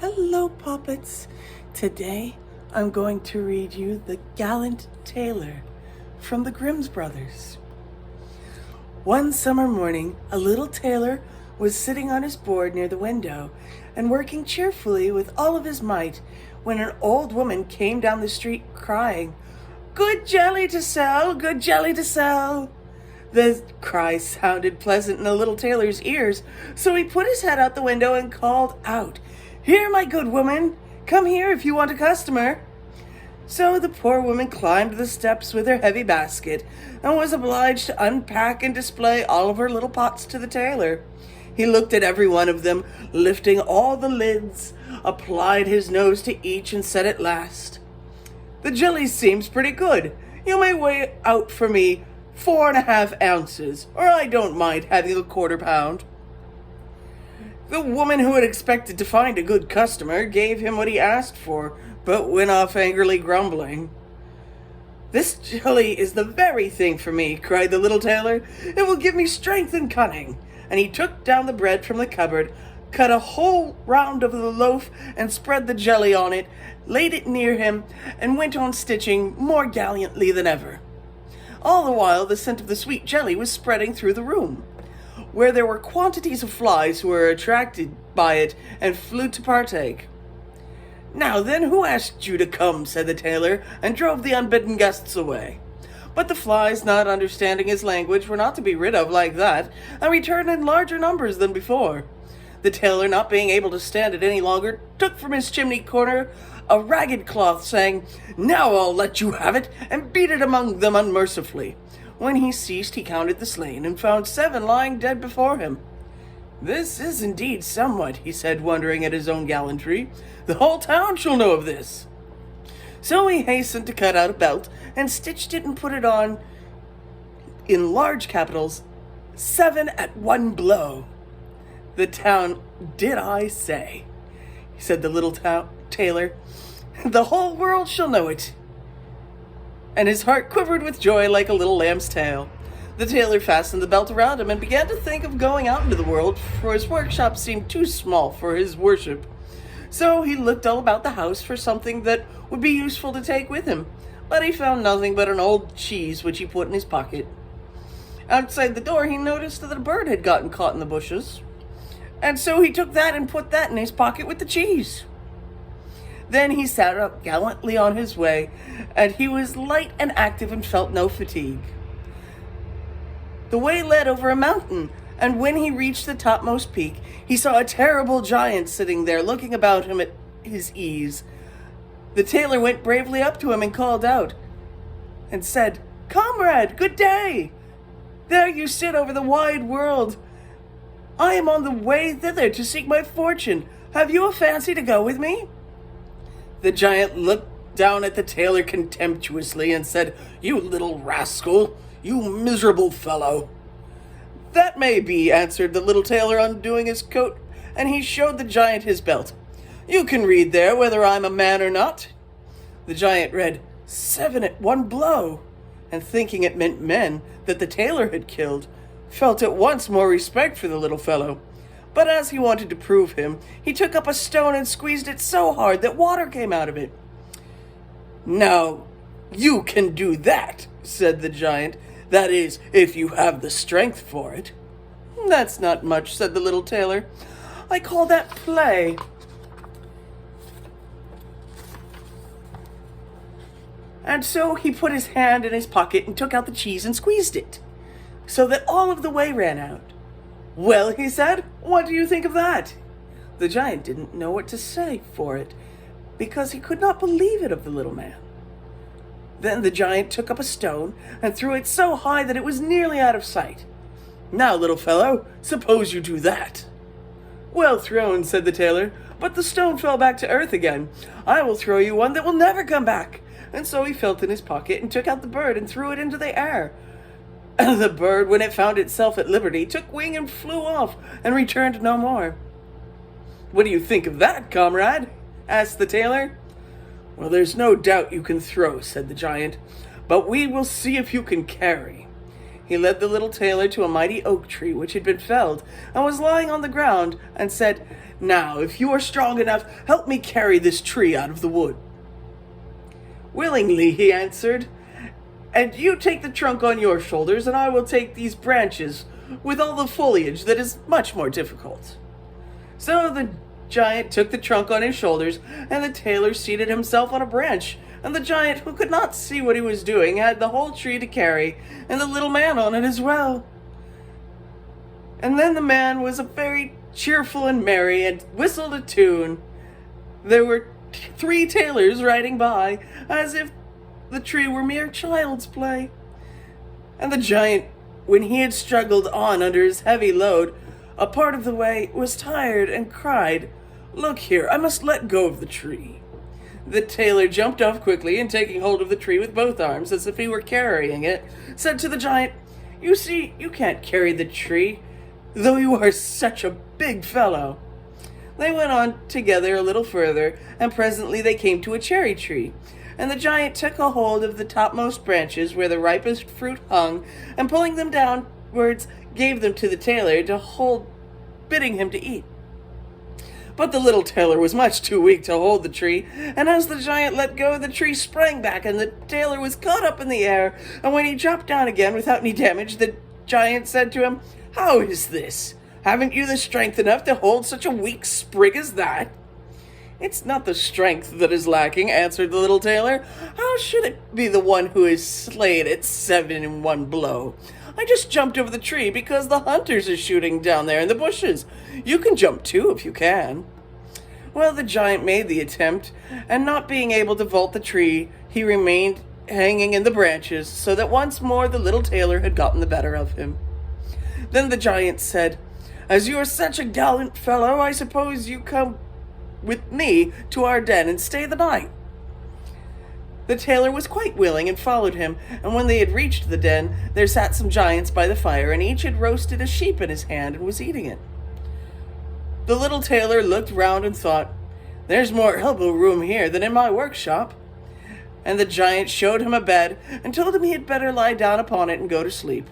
Hello, puppets. Today, I'm going to read you The Gallant Tailor from the Grimm's Brothers. One summer morning, a little tailor was sitting on his board near the window and working cheerfully with all of his might when an old woman came down the street crying, "Good jelly to sell, good jelly to sell." The cry sounded pleasant in the little tailor's ears, so he put his head out the window and called out, "Here, my good woman, come here if you want a customer." So the poor woman climbed the steps with her heavy basket and was obliged to unpack and display all of her little pots to the tailor. He looked at every one of them, lifting all the lids, applied his nose to each, and said at last, "The jelly seems pretty good. You may weigh out for me 4.5 ounces, or I don't mind having a 1/4 pound." The woman, who had expected to find a good customer, gave him what he asked for, but went off angrily grumbling. "This jelly is the very thing for me," cried the little tailor. "It will give me strength and cunning." And he took down the bread from the cupboard, cut a whole round of the loaf, and spread the jelly on it, laid it near him, and went on stitching more gallantly than ever. All the while, the scent of the sweet jelly was spreading through the room, where there were quantities of flies who were attracted by it and flew to partake. "Now then, who asked you to come?" said the tailor, and drove the unbidden guests away. But the flies, not understanding his language, were not to be rid of like that, and returned in larger numbers than before. The tailor, not being able to stand it any longer, took from his chimney corner a ragged cloth, saying, "Now I'll let you have it," and beat it among them unmercifully. When he ceased, he counted the slain, and found 7 lying dead before him. "This is indeed somewhat," he said, wondering at his own gallantry. "The whole town shall know of this." So he hastened to cut out a belt, and stitched it and put it on in large capitals, "7 at one blow." "The town, did I say?" said the little tailor. "The whole world shall know it." And his heart quivered with joy like a little lamb's tail. The tailor fastened the belt around him and began to think of going out into the world, for his workshop seemed too small for his worship. So he looked all about the house for something that would be useful to take with him, but he found nothing but an old cheese which he put in his pocket. Outside the door he noticed that a bird had gotten caught in the bushes, and so he took that and put that in his pocket with the cheese. Then he set out gallantly on his way, and he was light and active and felt no fatigue. The way led over a mountain, and when he reached the topmost peak, he saw a terrible giant sitting there, looking about him at his ease. The tailor went bravely up to him and called out, and said, "Comrade, good day! There you sit over the wide world. I am on the way thither to seek my fortune. Have you a fancy to go with me?" The giant looked down at the tailor contemptuously and said, "You little rascal, you miserable fellow." "That may be," answered the little tailor, undoing his coat, and he showed the giant his belt. "You can read there whether I'm a man or not." The giant read, "7 at one blow," and thinking it meant men that the tailor had killed, felt at once more respect for the little fellow. But as he wanted to prove him, he took up a stone and squeezed it so hard that water came out of it. "Now, you can do that," said the giant. "That is, if you have the strength for it." "That's not much," said the little tailor. "I call that play." And so he put his hand in his pocket and took out the cheese and squeezed it, so that all of the whey ran out. "Well," he said, "what do you think of that?" The giant didn't know what to say for it, because he could not believe it of the little man. Then the giant took up a stone and threw it so high that it was nearly out of sight. "Now, little fellow, suppose you do that." "Well thrown," said the tailor, "but the stone fell back to earth again. I will throw you one that will never come back." And so he felt in his pocket and took out the bird and threw it into the air. The bird, when it found itself at liberty, took wing and flew off, and returned no more. "What do you think of that, comrade?" asked the tailor. "Well, there's no doubt you can throw," said the giant, "but we will see if you can carry." He led the little tailor to a mighty oak tree which had been felled and was lying on the ground, and said, "Now, if you are strong enough, help me carry this tree out of the wood." "Willingly," he answered, "and you take the trunk on your shoulders, and I will take these branches with all the foliage that is much more difficult." So the giant took the trunk on his shoulders, and the tailor seated himself on a branch, and the giant, who could not see what he was doing, had the whole tree to carry, and the little man on it as well. And then the man was very cheerful and merry, and whistled a tune. There were 3 tailors riding by, as if the tree were mere child's play. And the giant, when he had struggled on under his heavy load, a part of the way was tired, and cried, "Look here, I must let go of the tree." The tailor jumped off quickly, and taking hold of the tree with both arms, as if he were carrying it, said to the giant, "You see, you can't carry the tree, though you are such a big fellow." They went on together a little further, and presently they came to a cherry tree. And the giant took a hold of the topmost branches where the ripest fruit hung, and pulling them downwards, gave them to the tailor to hold, bidding him to eat. But the little tailor was much too weak to hold the tree, and as the giant let go, the tree sprang back, and the tailor was caught up in the air. And when he dropped down again without any damage, the giant said to him, "How is this? Haven't you the strength enough to hold such a weak sprig as that?" "It's not the strength that is lacking," answered the little tailor. "How should it be the one who is slain at 7 in one blow? I just jumped over the tree because the hunters are shooting down there in the bushes. You can jump too if you can." Well, the giant made the attempt, and not being able to vault the tree, he remained hanging in the branches, so that once more the little tailor had gotten the better of him. Then the giant said, "As you are such a gallant fellow, I suppose you come with me to our den and stay the night." The tailor was quite willing, and followed him, and when they had reached the den, there sat some giants by the fire, and each had roasted a sheep in his hand and was eating it. The little tailor looked round and thought, "There's more elbow room here than in my workshop." And the giant showed him a bed, and told him he had better lie down upon it and go to sleep.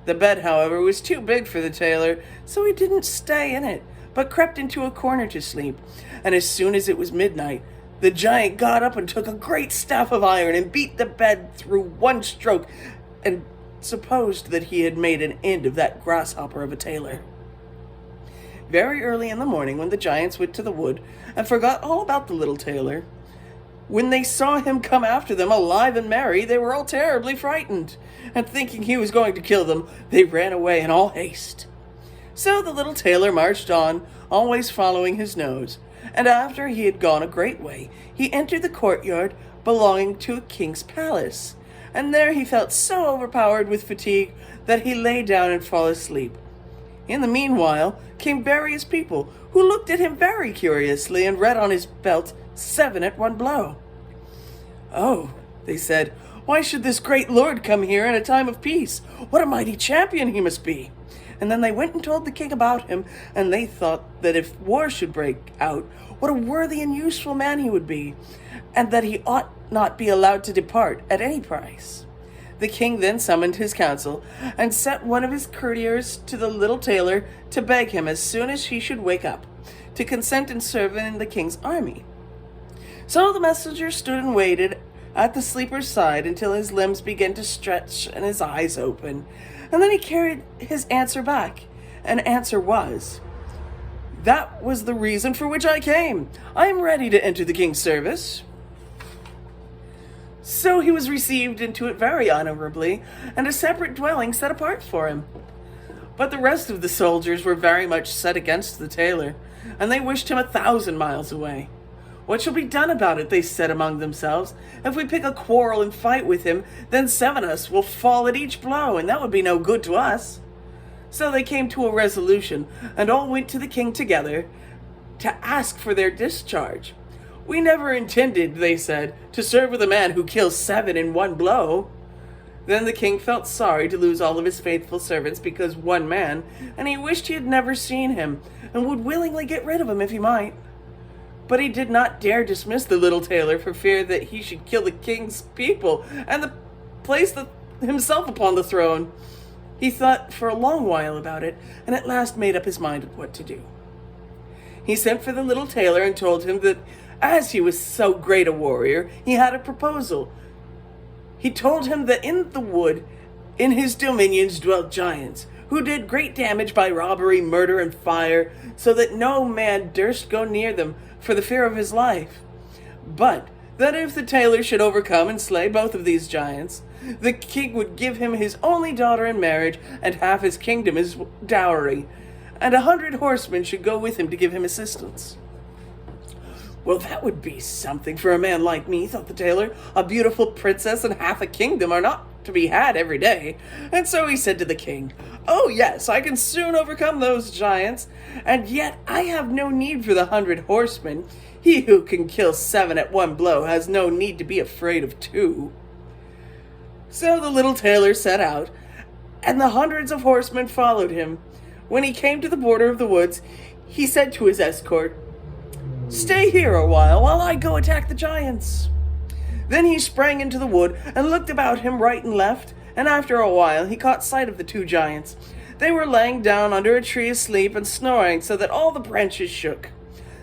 The bed, however, was too big for the tailor, so he didn't stay in it, but crept into a corner to sleep. And as soon as it was midnight, the giant got up and took a great staff of iron and beat the bed through one stroke, and supposed that he had made an end of that grasshopper of a tailor. Very early in the morning, when the giants went to the wood and forgot all about the little tailor, when they saw him come after them alive and merry, they were all terribly frightened, and thinking he was going to kill them, they ran away in all haste. So the little tailor marched on, always following his nose, and after he had gone a great way, he entered the courtyard belonging to a king's palace, and there he felt so overpowered with fatigue that he lay down and fell asleep. In the meanwhile came various people, who looked at him very curiously, and read on his belt 7 at one blow. "Oh," they said, "why should this great lord come here in a time of peace? What a mighty champion he must be!" And then they went and told the king about him, and they thought that if war should break out, what a worthy and useful man he would be, and that he ought not be allowed to depart at any price. The king then summoned his council, and sent one of his courtiers to the little tailor to beg him, as soon as he should wake up, to consent in serving the king's army. So the messenger stood and waited at the sleeper's side until his limbs began to stretch and his eyes open, and then he carried his answer back. And answer was, "That was the reason for which I came. I am ready to enter the king's service." So he was received into it very honorably, and a separate dwelling set apart for him. But the rest of the soldiers were very much set against the tailor, and they wished him 1,000 miles away. "What shall be done about it?" they said among themselves. "If we pick a quarrel and fight with him, then 7 of us will fall at each blow, and that would be no good to us." So they came to a resolution, and all went to the king together to ask for their discharge. "We never intended," they said, "to serve with a man who kills 7 in one blow." Then the king felt sorry to lose all of his faithful servants because one man, and he wished he had never seen him, and would willingly get rid of him if he might. But he did not dare dismiss the little tailor for fear that he should kill the king's people and place himself upon the throne. He thought for a long while about it, and at last made up his mind what to do. He sent for the little tailor and told him that as he was so great a warrior, he had a proposal. He told him that in the wood, in his dominions, dwelt giants, who did great damage by robbery, murder, and fire, so that no man durst go near them for the fear of his life. But that if the tailor should overcome and slay both of these giants, the king would give him his only daughter in marriage and half his kingdom as dowry, and 100 horsemen should go with him to give him assistance. Well, that would be something for a man like me, thought the tailor. A beautiful princess and half a kingdom are not to be had every day. And so he said to the king, "Oh yes, I can soon overcome those giants, and yet I have no need for the 100 horsemen. He who can kill 7 at one blow has no need to be afraid of 2. So the little tailor set out, and the hundreds of horsemen followed him. When he came to the border of the woods, he said to his escort, "Stay here a while I go attack the giants." Then he sprang into the wood and looked about him right and left, and after a while he caught sight of the 2 giants. They were laying down under a tree asleep and snoring so that all the branches shook.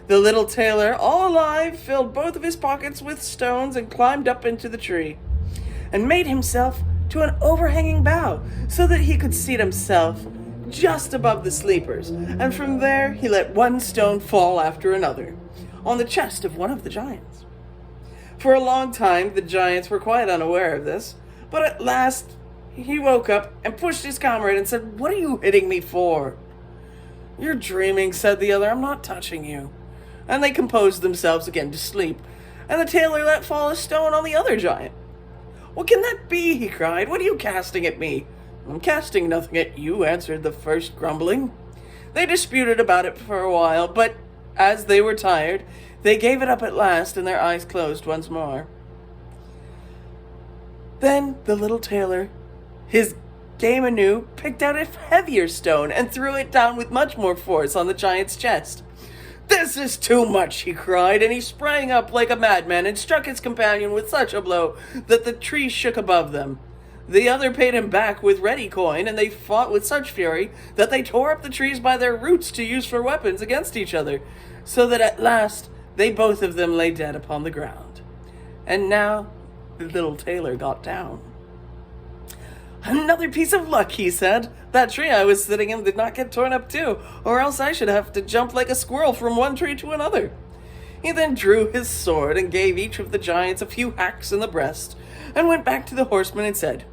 The little tailor, all alive, filled both of his pockets with stones and climbed up into the tree, and made himself to an overhanging bough so that he could seat himself just above the sleepers, and from there he let one stone fall after another on the chest of one of the giants. For a long time the giants were quite unaware of this, but at last he woke up and pushed his comrade and said, "What are you hitting me for?" "You're dreaming," said the other. "I'm not touching you." And they composed themselves again to sleep, and the tailor let fall a stone on the other giant. "What can that be?" he cried. "What are you casting at me?" "I'm casting nothing at you," answered the first, grumbling. They disputed about it for a while, but as they were tired, they gave it up at last, and their eyes closed once more. Then the little tailor, his game anew, picked out a heavier stone and threw it down with much more force on the giant's chest. "This is too much," he cried, and he sprang up like a madman and struck his companion with such a blow that the tree shook above them. The other paid him back with ready coin, and they fought with such fury that they tore up the trees by their roots to use for weapons against each other, so that at last they both of them lay dead upon the ground. And now the little tailor got down. "Another piece of luck," he said. "That tree I was sitting in did not get torn up too, or else I should have to jump like a squirrel from one tree to another." He then drew his sword and gave each of the giants a few hacks in the breast, and went back to the horsemen and said,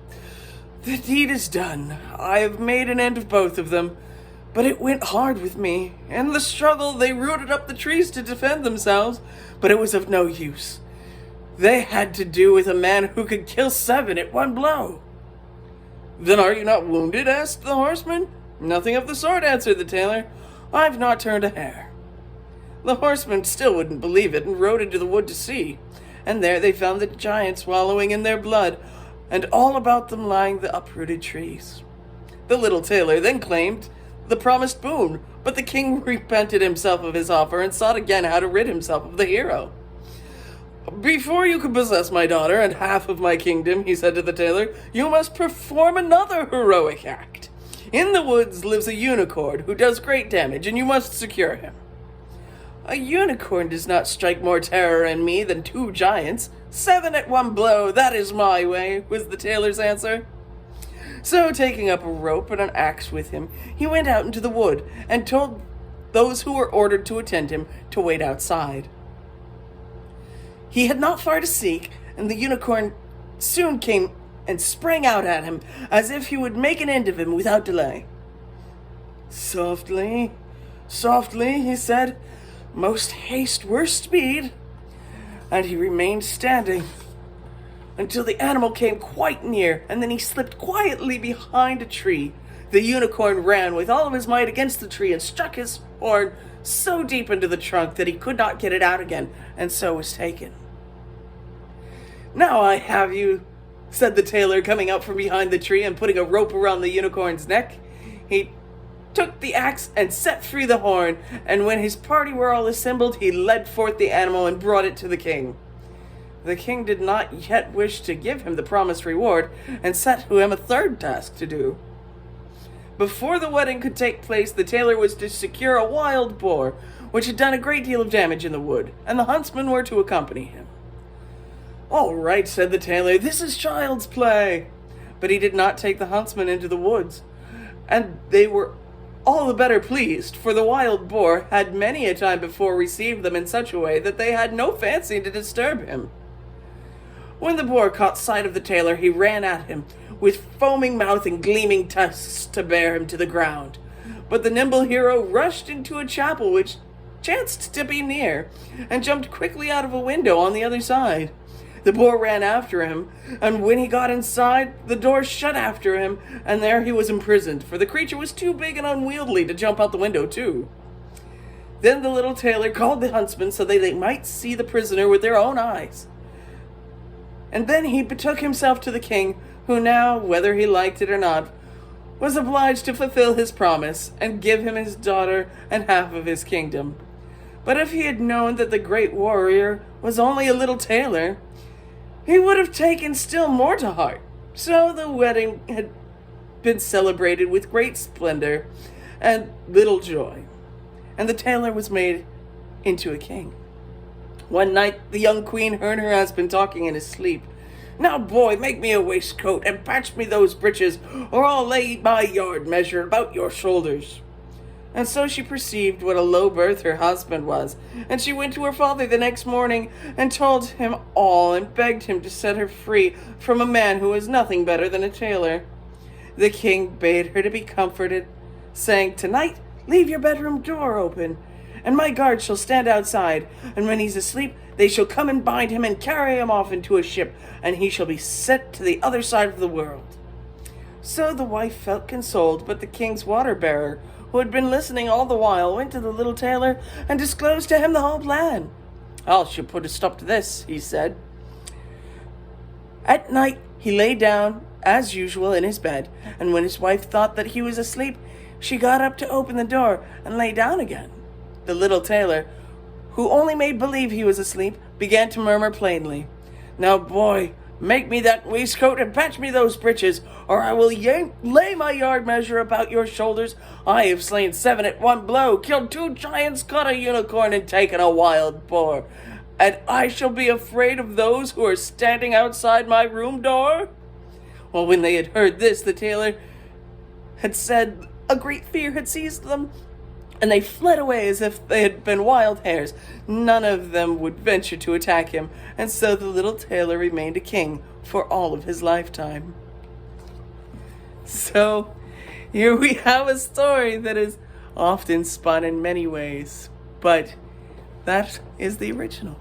"The deed is done. I have made an end of both of them, but it went hard with me. In the struggle they rooted up the trees to defend themselves, but it was of no use. They had to do with a man who could kill 7 at one blow." "Then are you not wounded?" asked the horseman. "Nothing of the sort," answered the tailor. "I've not turned a hair." The horsemen still wouldn't believe it, and rode into the wood to see, and there they found the giants wallowing in their blood, and all about them lying the uprooted trees. The little tailor then claimed the promised boon, but the king repented himself of his offer and sought again how to rid himself of the hero. "Before you can possess my daughter and half of my kingdom," he said to the tailor, "you must perform another heroic act. In the woods lives a unicorn who does great damage, and you must secure him." "A unicorn does not strike more terror in me than 2 giants. 7 at one blow, that is my way," was the tailor's answer. So, taking up a rope and an axe with him, he went out into the wood and told those who were ordered to attend him to wait outside. He had not far to seek, and the unicorn soon came and sprang out at him as if he would make an end of him without delay. "Softly, softly," he said, "most haste, worse speed." And he remained standing until the animal came quite near, and then he slipped quietly behind a tree. The unicorn ran with all of his might against the tree and struck his horn so deep into the trunk that he could not get it out again, and so was taken. "Now I have you," said the tailor, coming out from behind the tree and putting a rope around the unicorn's neck. He took the axe and set free the horn, and when his party were all assembled, he led forth the animal and brought it to the king. The king did not yet wish to give him the promised reward, and set to him a third task to do. Before the wedding could take place, the tailor was to secure a wild boar, which had done a great deal of damage in the wood, and the huntsmen were to accompany him. "All right," said the tailor, "this is child's play." But he did not take the huntsmen into the woods, and they were all the better pleased, for the wild boar had many a time before received them in such a way that they had no fancy to disturb him. When the boar caught sight of the tailor, he ran at him, with foaming mouth and gleaming tusks, to bear him to the ground. But the nimble hero rushed into a chapel which chanced to be near, and jumped quickly out of a window on the other side. The boar ran after him, and when he got inside, the door shut after him, and there he was imprisoned, for the creature was too big and unwieldy to jump out the window too. Then the little tailor called the huntsmen so that they might see the prisoner with their own eyes. And then he betook himself to the king, who now, whether he liked it or not, was obliged to fulfill his promise, and give him his daughter and half of his kingdom. But if he had known that the great warrior was only a little tailor, he would have taken still more to heart. So the wedding had been celebrated with great splendor and little joy, and the tailor was made into a king. One night the young queen heard her husband talking in his sleep. "Now, boy, make me a waistcoat and patch me those breeches, or I'll lay my yard measure about your shoulders." And so she perceived what a low birth her husband was, and she went to her father the next morning and told him all, and begged him to set her free from a man who was nothing better than a tailor. The king bade her to be comforted, saying, "Tonight leave your bedroom door open, and my guard shall stand outside, and when he's asleep they shall come and bind him and carry him off into a ship, and he shall be sent to the other side of the world." So the wife felt consoled, but the king's water-bearer, who had been listening all the while, went to the little tailor and disclosed to him the whole plan. "I shall put a stop to this," he said. At night he lay down, as usual, in his bed, and when his wife thought that he was asleep, she got up to open the door and lay down again. The little tailor, who only made believe he was asleep, began to murmur plainly, "Now, boy, make me that waistcoat and patch me those breeches, or I will lay my yard measure about your shoulders. I have slain 7 at one blow, killed 2 giants, caught a unicorn, and taken a wild boar, and I shall be afraid of those who are standing outside my room door." Well, when they had heard this, the tailor had said a great fear had seized them, and they fled away as if they had been wild hares. None of them would venture to attack him, and so the little tailor remained a king for all of his lifetime. So, here we have a story that is often spun in many ways, but that is the original.